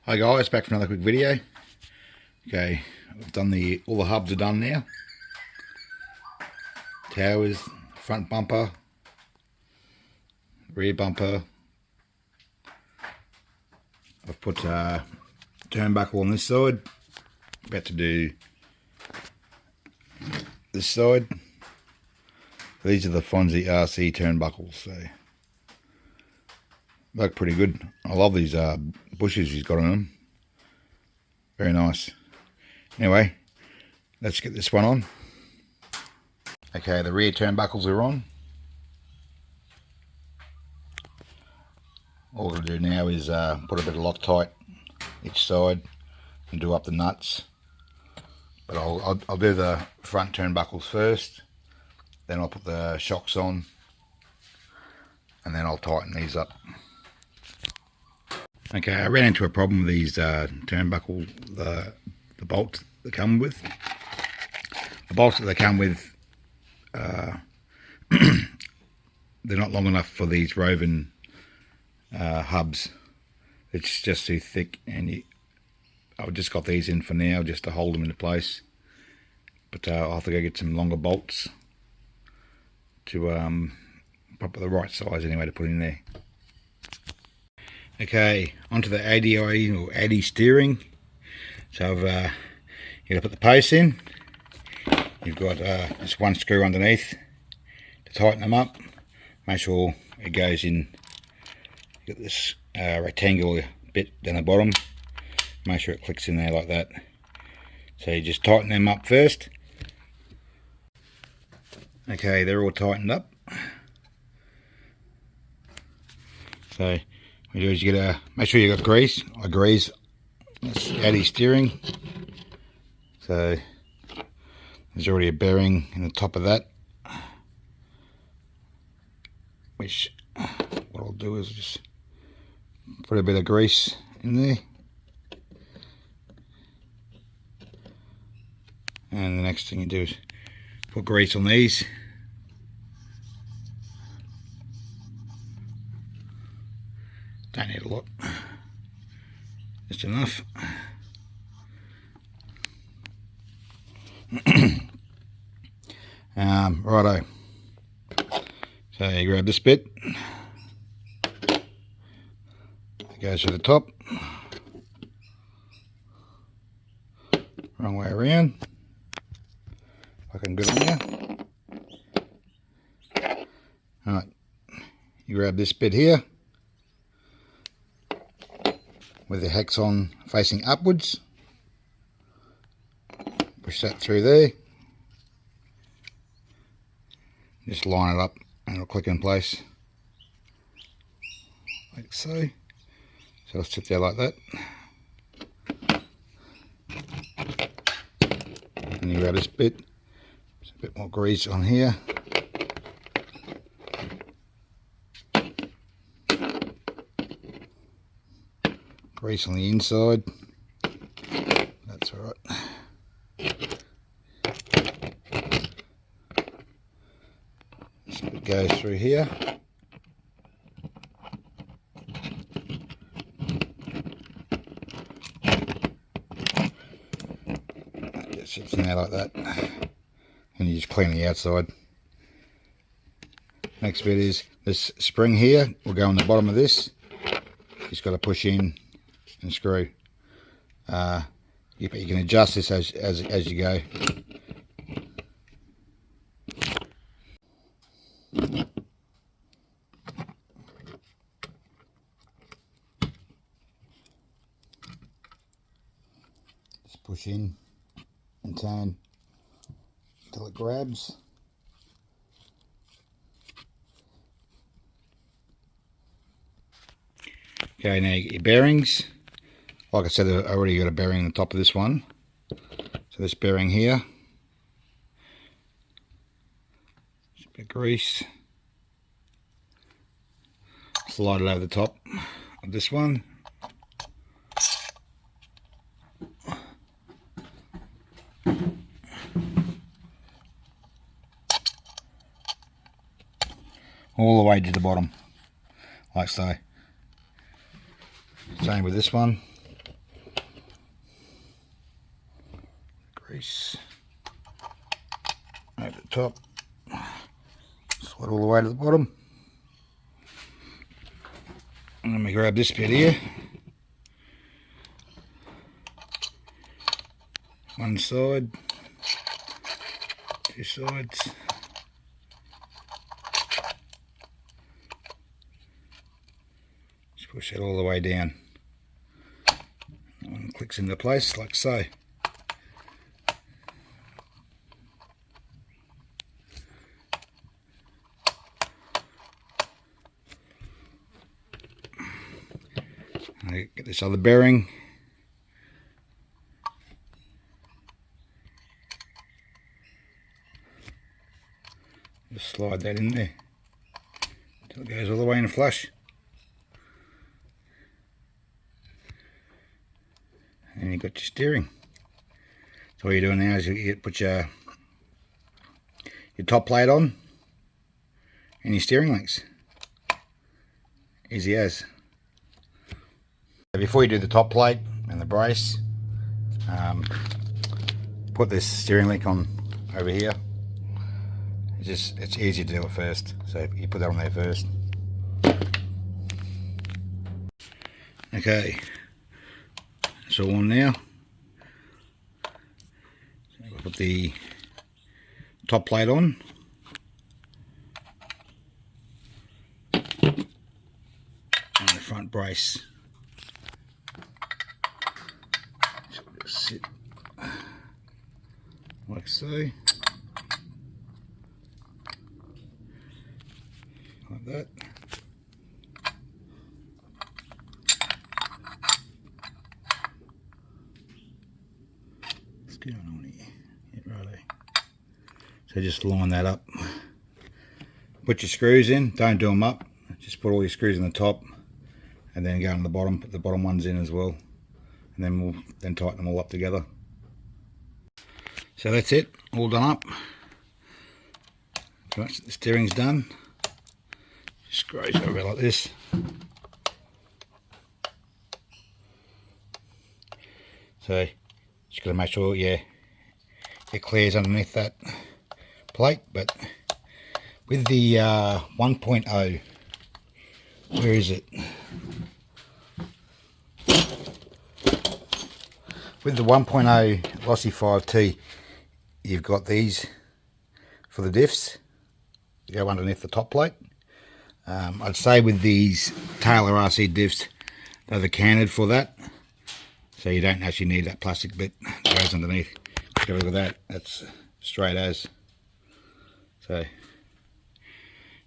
Hi guys, back for another quick video. Okay, I've done all the hubs are done now. Towers, front bumper, rear bumper. I've put turnbuckle on this side. About to do this side. These are the Fonzie RC turnbuckles, so they look pretty good. I love these bushes he's got on them. Very nice. Anyway, let's get this one on. Okay, the rear turnbuckles are on. All we're going to do now is put a bit of Loctite each side and do up the nuts. But I'll do the front turnbuckles first, then I'll put the shocks on, and then I'll tighten these up. Okay, I ran into a problem with these turnbuckle, the bolts that come with. The bolts that they come with, they're not long enough for these Roven hubs. It's just too thick, and I've just got these in for now just to hold them into place. But I'll have to go get some longer bolts to probably the right size anyway to put in there. Okay, onto the Addy Steering. So I've you got to put the posts in. You've got just one screw underneath to tighten them up. Make sure it goes in. You've got this rectangular bit down the bottom. Make sure it clicks in there like that. So you just tighten them up first. Okay, they're all tightened up. So what you do is you get make sure you got grease. I grease. That's Addy Steering. So there's already a bearing in the top of that, which what I'll do is just put a bit of grease in there, and the next thing you do is put grease on these. Don't need a lot, just enough. Righto. So you grab this bit, it goes to the top, wrong way around. Fucking good on you. Alright, you grab this bit here with the hex on facing upwards, push that through there, just line it up and it'll click in place like so. So it'll sit there like that, and you grab this bit, there's a bit more grease on here, grease on the inside, that's alright. This bit goes through here. That just sits in there like that, and you just clean the outside. Next bit is this spring here will go on the bottom of this. You just got to push in and screw. You can adjust this as you go. Just push in and turn until it grabs. Okay, now you get your bearings. Like I said, I already got a bearing on the top of this one. So this bearing here, just a bit of grease, slide it over the top of this one. All the way to the bottom, like so. Same with this one. grease over the top, slide all the way to the bottom, and then we grab this bit here, one side, two sides, just push it all the way down. That one clicks into place like so. I get this other bearing. Just slide that in there until it goes all the way in flush. And you've got your steering. So all you're doing now is you put your top plate on and your steering links. Easy as. Before you do the top plate and the brace, put this steering link on over here. It's easier to do it first, so you put that on there first. Okay, it's all on now. So we'll put the top plate on. And the front brace. So we'll just sit like so. Like that. What's going on here? Yeah, righto. So just line that up. Put your screws in, don't do them up. Just put all your screws in the top and then go on the bottom, put the bottom ones in as well. And then we'll then tighten them all up together. So that's it, all done up. Pretty much the steering's done. Just graze over like this. So just got to make sure, yeah, it clears underneath that plate. But with the 1.0, where is it? With the 1.0 Losi 5T, you've got these for the diffs to go underneath the top plate. I'd say with these Taylor RC diffs, they're the canted for that, so you don't actually need that plastic bit that goes underneath. Have a look at that, that's straight as. So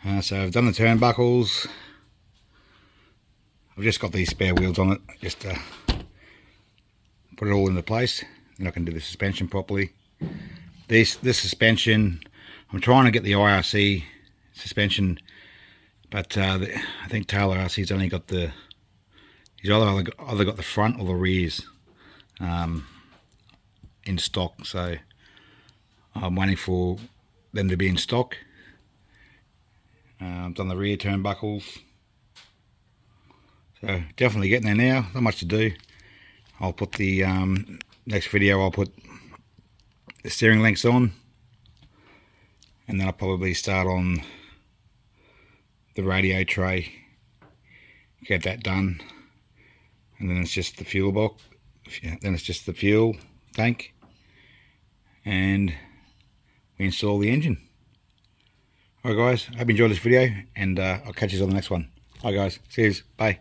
I've done the turnbuckles. I've just got these spare wheels on it, just to put it all into place, and I can do the suspension properly. This suspension, I'm trying to get the IRC suspension, but I think Taylor RC's only got the, he's either got the front or the rears in stock, so I'm waiting for them to be in stock. I've done the rear turnbuckles, so definitely getting there now, not much to do. I'll put the next video, I'll put the steering links on, and then I'll probably start on the radio tray, get that done, and then it's just the fuel box, then it's just the fuel tank, and we install the engine. Alright guys, I hope you enjoyed this video, and I'll catch you on the next one. Alright guys, see you, bye.